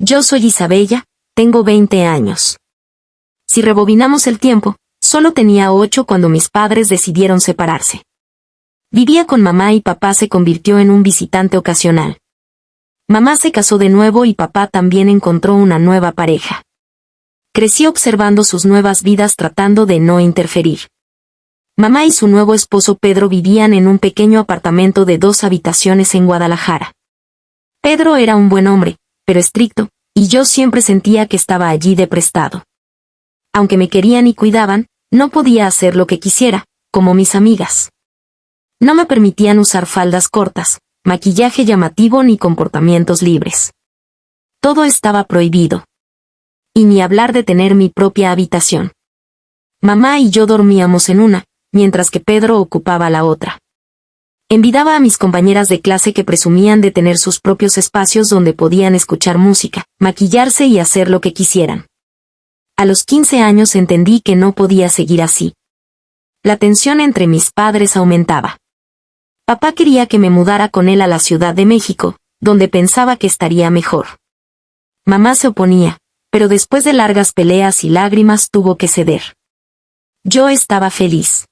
Yo soy Isabella, tengo 20 años. Si rebobinamos el tiempo, solo tenía 8 cuando mis padres decidieron separarse. Vivía con mamá y papá se convirtió en un visitante ocasional. Mamá se casó de nuevo y papá también encontró una nueva pareja. Crecí observando sus nuevas vidas tratando de no interferir. Mamá y su nuevo esposo Pedro vivían en un pequeño apartamento de 2 habitaciones en Guadalajara. Pedro era un buen hombre, pero estricto, y yo siempre sentía que estaba allí de prestado. Aunque me querían y cuidaban, no podía hacer lo que quisiera, como mis amigas. No me permitían usar faldas cortas, maquillaje llamativo ni comportamientos libres. Todo estaba prohibido. Y ni hablar de tener mi propia habitación. Mamá y yo dormíamos en una, mientras que Pedro ocupaba la otra. Envidiaba a mis compañeras de clase que presumían de tener sus propios espacios donde podían escuchar música, maquillarse y hacer lo que quisieran. A los 15 años entendí que no podía seguir así. La tensión entre mis padres aumentaba. Papá quería que me mudara con él a la Ciudad de México, donde pensaba que estaría mejor. Mamá se oponía, pero después de largas peleas y lágrimas tuvo que ceder. Yo estaba feliz.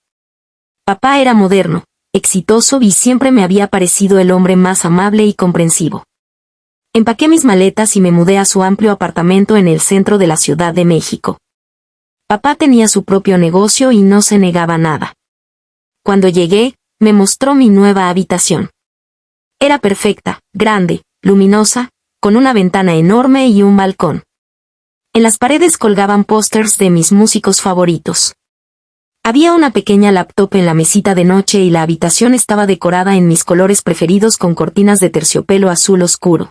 Papá era moderno, exitoso y siempre me había parecido el hombre más amable y comprensivo. Empaqué mis maletas y me mudé a su amplio apartamento en el centro de la Ciudad de México. Papá tenía su propio negocio y no se negaba a nada. Cuando llegué, me mostró mi nueva habitación. Era perfecta, grande, luminosa, con una ventana enorme y un balcón. En las paredes colgaban pósters de mis músicos favoritos. Había una pequeña laptop en la mesita de noche y la habitación estaba decorada en mis colores preferidos con cortinas de terciopelo azul oscuro.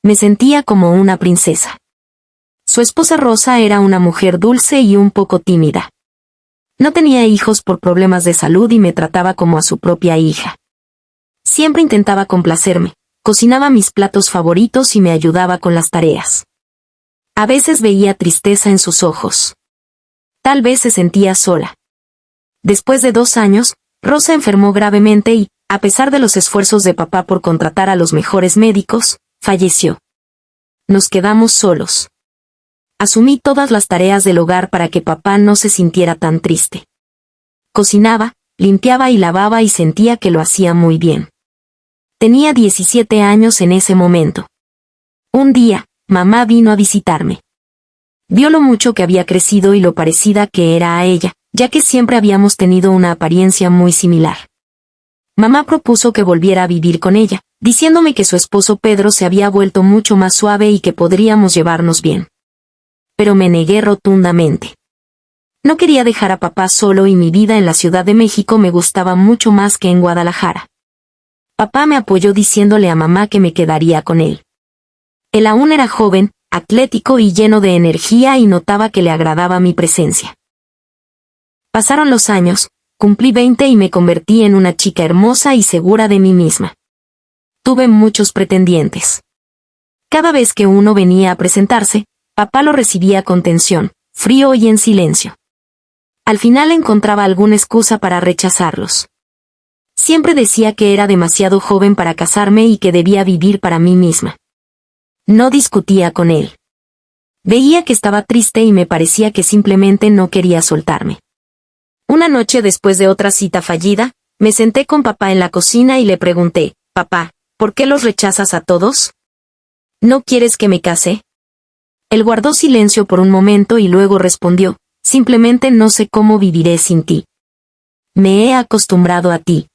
Me sentía como una princesa. Su esposa Rosa era una mujer dulce y un poco tímida. No tenía hijos por problemas de salud y me trataba como a su propia hija. Siempre intentaba complacerme, cocinaba mis platos favoritos y me ayudaba con las tareas. A veces veía tristeza en sus ojos. Tal vez se sentía sola. Después de 2 años, Rosa enfermó gravemente y, a pesar de los esfuerzos de papá por contratar a los mejores médicos, falleció. Nos quedamos solos. Asumí todas las tareas del hogar para que papá no se sintiera tan triste. Cocinaba, limpiaba y lavaba y sentía que lo hacía muy bien. Tenía 17 años en ese momento. Un día, mamá vino a visitarme. Vio lo mucho que había crecido y lo parecida que era a ella, ya que siempre habíamos tenido una apariencia muy similar. Mamá propuso que volviera a vivir con ella, diciéndome que su esposo Pedro se había vuelto mucho más suave y que podríamos llevarnos bien. Pero me negué rotundamente. No quería dejar a papá solo y mi vida en la Ciudad de México me gustaba mucho más que en Guadalajara. Papá me apoyó diciéndole a mamá que me quedaría con él. Él aún era joven, atlético y lleno de energía y notaba que le agradaba mi presencia. Pasaron los años, cumplí 20 y me convertí en una chica hermosa y segura de mí misma. Tuve muchos pretendientes. Cada vez que uno venía a presentarse, papá lo recibía con tensión, frío y en silencio. Al final encontraba alguna excusa para rechazarlos. Siempre decía que era demasiado joven para casarme y que debía vivir para mí misma. No discutía con él. Veía que estaba triste y me parecía que simplemente no quería soltarme. Una noche después de otra cita fallida, me senté con papá en la cocina y le pregunté, «Papá, ¿por qué los rechazas a todos? ¿No quieres que me case?» Él guardó silencio por un momento y luego respondió, «Simplemente no sé cómo viviré sin ti. Me he acostumbrado a ti.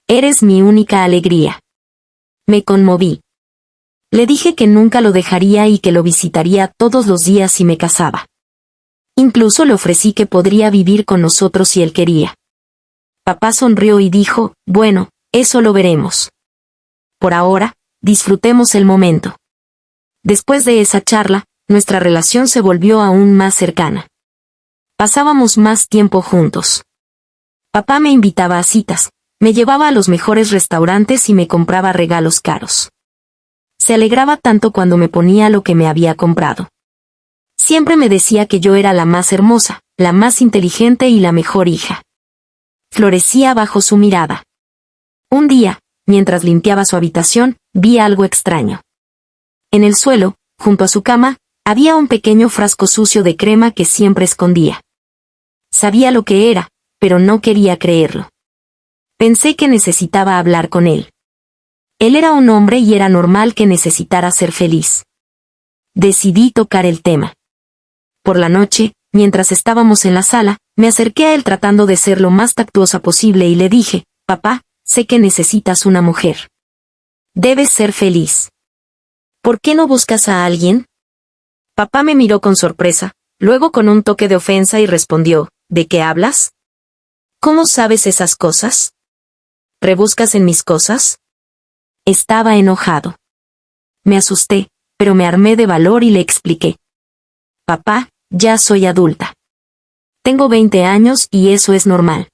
Eres mi única alegría». Me conmoví. Le dije que nunca lo dejaría y que lo visitaría todos los días si me casaba. Incluso le ofrecí que podría vivir con nosotros si él quería. Papá sonrió y dijo, «Bueno, eso lo veremos. Por ahora, disfrutemos el momento». Después de esa charla, nuestra relación se volvió aún más cercana. Pasábamos más tiempo juntos. Papá me invitaba a citas, me llevaba a los mejores restaurantes y me compraba regalos caros. Se alegraba tanto cuando me ponía lo que me había comprado. Siempre me decía que yo era la más hermosa, la más inteligente y la mejor hija. Florecía bajo su mirada. Un día, mientras limpiaba su habitación, vi algo extraño. En el suelo, junto a su cama, había un pequeño frasco sucio de crema que siempre escondía. Sabía lo que era, pero no quería creerlo. Pensé que necesitaba hablar con él. Él era un hombre y era normal que necesitara ser feliz. Decidí tocar el tema. Por la noche, mientras estábamos en la sala, me acerqué a él tratando de ser lo más tactuosa posible y le dije, papá, sé que necesitas una mujer. Debes ser feliz. ¿Por qué no buscas a alguien? Papá me miró con sorpresa, luego con un toque de ofensa y respondió, ¿de qué hablas? ¿Cómo sabes esas cosas? ¿Rebuscas en mis cosas? Estaba enojado. Me asusté, pero me armé de valor y le expliqué. Papá, ya soy adulta. Tengo 20 años y eso es normal.